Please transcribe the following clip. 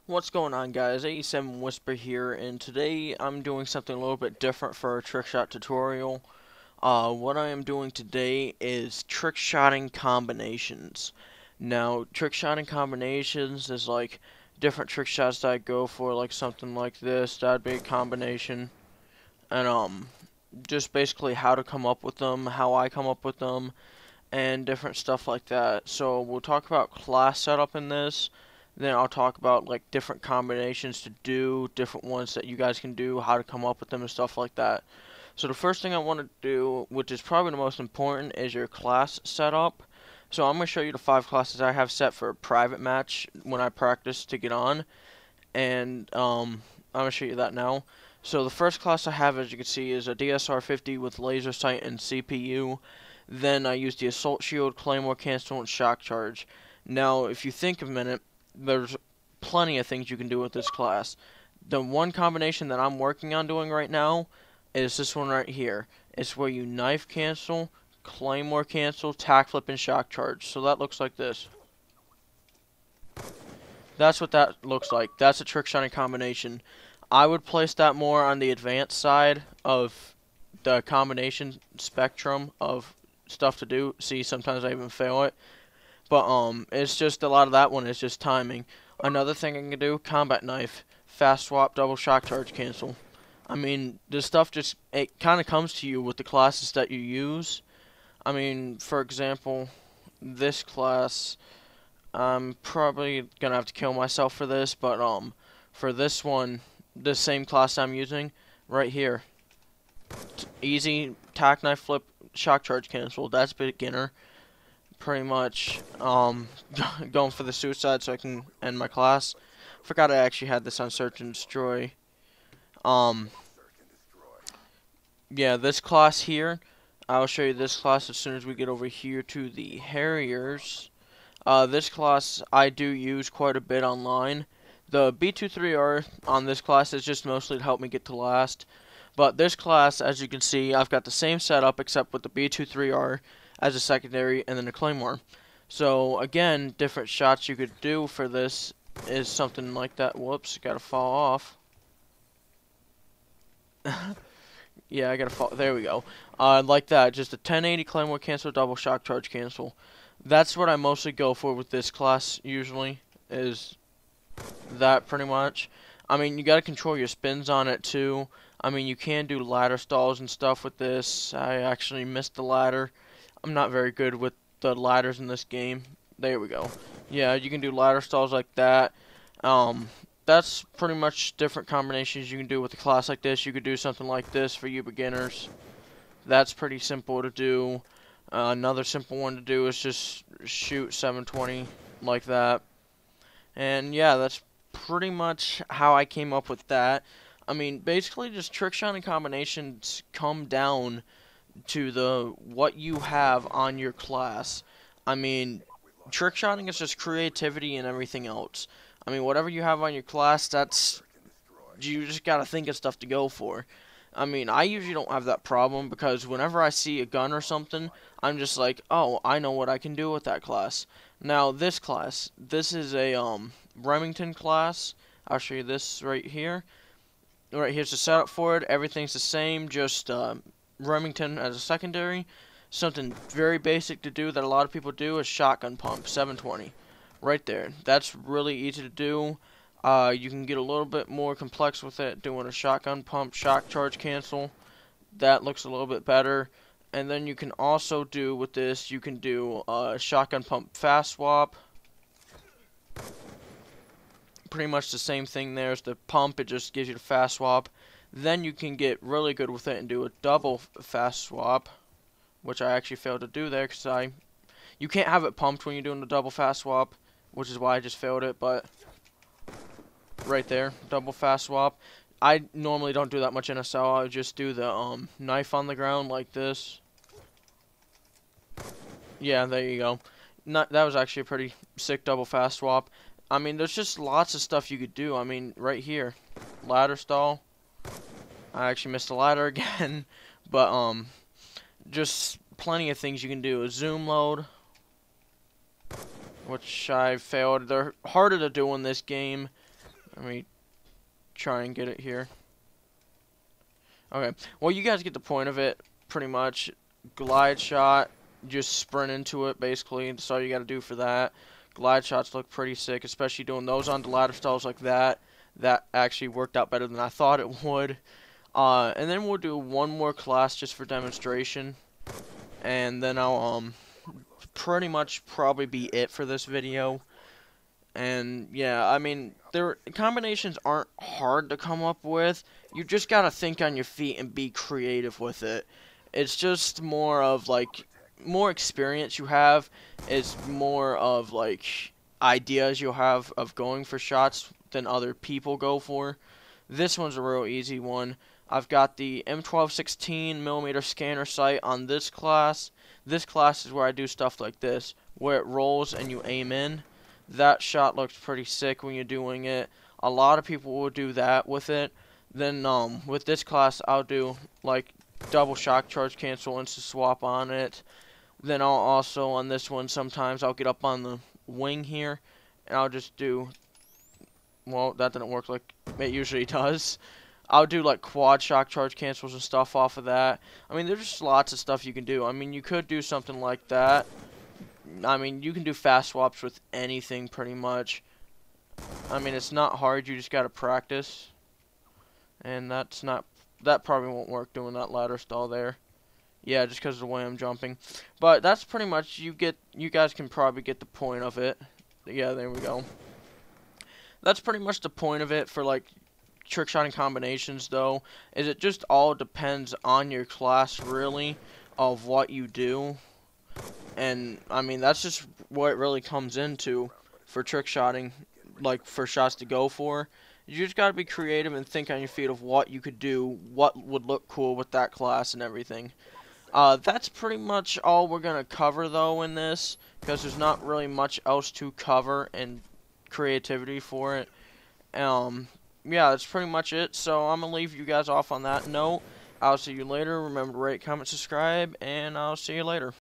What's going on, guys? 87 Whisper here, and today I'm doing something a little bit different for a trick shot tutorial. What I am doing today is trick shotting combinations. Now, trick shotting combinations is like different trick shots that I go for, like something like this. That'd be a combination, and just basically how to come up with them, how I come up with them, and different stuff like that. So we'll talk about class setup in this. Then I'll talk about like different combinations to do, different ones that you guys can do, how to come up with them and stuff like that. So the first thing I want to do, which is probably the most important, is your class setup. So I'm going to show you the 5 classes I have set for a private match when I practice to get on. And I'm going to show you that now. So the first class I have, as you can see, is a DSR-50 with laser sight and CPU. Then I use the Assault Shield, Claymore Cancel, and Shock Charge. Now, if you think a minute, there's plenty of things you can do with this class. The one combination that I'm working on doing right now is this one right here. It's where you Knife Cancel, Claymore Cancel, Tack Flip, and Shock Charge. So that looks like this. That's what that looks like. That's a trick shotting combination. I would place that more on the advanced side of the combination spectrum of stuff to do. See, sometimes I even fail it. But it's just a lot of that one is just timing. Another thing I can do, combat knife, fast swap, double shock charge cancel. I mean, this stuff just, it kind of comes to you with the classes that you use. I mean, for example, this class, I'm probably gonna have to kill myself for this, but for this one, the same class I'm using, right here, easy tack knife flip, shock charge cancel. That's beginner. Pretty much going for the suicide so I can end my class. Forgot I actually had this on search and destroy. Yeah, this class here, I'll show you this class as soon as we get over here to the Harriers. This class I do use quite a bit online. The B23R on this class is just mostly to help me get to last. But this class, as you can see, I've got the same setup except with the B23R as a secondary and then a Claymore. So again, different shots you could do for this is something like that. Whoops, gotta fall off. Yeah, I gotta fall. There we go. Like that, just a 1080 Claymore cancel, double shock charge cancel. That's what I mostly go for with this class usually, is that pretty much. I mean, you gotta control your spins on it too. I mean, you can do ladder stalls and stuff with this. I actually missed the ladder. I'm not very good with the ladders in this game. There we go. Yeah, you can do ladder stalls like that. That's pretty much different combinations you can do with a class like this. You could do something like this for you beginners. That's pretty simple to do. Another simple one to do is just shoot 720 like that. And yeah, that's pretty much how I came up with that. I mean, basically just trick shotting combinations come down to the what you have on your class. I mean, trick shotting is just creativity and everything else. I mean, whatever you have on your class, that's, you just gotta think of stuff to go for. I mean, I usually don't have that problem because whenever I see a gun or something, I'm just like, oh, I know what I can do with that class. Now, this class, this is a Remington class. I'll show you this right here. Right here's the setup for it. Everything's the same, just Remington as a secondary. Something very basic to do that a lot of people do is shotgun pump, 720. Right there. That's really easy to do. You can get a little bit more complex with it, doing a shotgun pump, shock charge cancel. That looks a little bit better. And then you can also do with this, you can do shotgun pump fast swap. Pretty much the same thing there as the pump, it just gives you the fast swap. Then you can get really good with it and do a double fast swap, which I actually failed to do there because you can't have it pumped when you're doing the double fast swap, which is why I just failed it, but right there, double fast swap. I normally don't do that much NSL, I just do the knife on the ground like this. Yeah, there you go. That was actually a pretty sick double fast swap. I mean, there's just lots of stuff you could do. I mean, right here, ladder stall. I actually missed the ladder again, but just plenty of things you can do. A zoom load, which I failed. They're harder to do in this game Let me try and get it here. Okay, well, you guys get the point of it, pretty much. Glide shot, just sprint into it, basically. That's all you got to do for that. Glide shots look pretty sick, especially doing those on the ladder stalls like that. That actually worked out better than I thought it would. And then we'll do one more class just for demonstration. And then I'll, pretty much probably be it for this video. And yeah, I mean, combinations aren't hard to come up with. You just gotta think on your feet and be creative with it. It's just more of like, more experience you have is more of like ideas you'll have of going for shots than other people go for. This one's a real easy one. I've got the M12 16mm scanner sight on this class. This class is where I do stuff like this, where it rolls and you aim in. That shot looks pretty sick when you're doing it. A lot of people will do that with it. Then with this class, I'll do like double shock charge cancel instant swap on it. Then I'll also on this one sometimes I'll get up on the wing here and I'll just do, well, that didn't work like it usually does. I'll do like quad shock charge cancels and stuff off of that. I mean, there's just lots of stuff you can do. I mean, you could do something like that. I mean, you can do fast swaps with anything pretty much. I mean, it's not hard, you just gotta practice. And that probably won't work doing that ladder stall there. Yeah, just because of the way I'm jumping. But that's pretty much, you guys can probably get the point of it. Yeah, there we go. That's pretty much the point of it for like trick shotting combinations though, is it just all depends on your class really of what you do. And I mean, that's just what it really comes into for trick shotting, like for shots to go for. You just gotta be creative and think on your feet of what you could do, what would look cool with that class and everything. That's pretty much all we're gonna cover though in this, because there's not really much else to cover and creativity for it. Yeah, that's pretty much it. So I'm gonna leave you guys off on that note. I'll see you later. Remember to rate, comment, subscribe, and I'll see you later.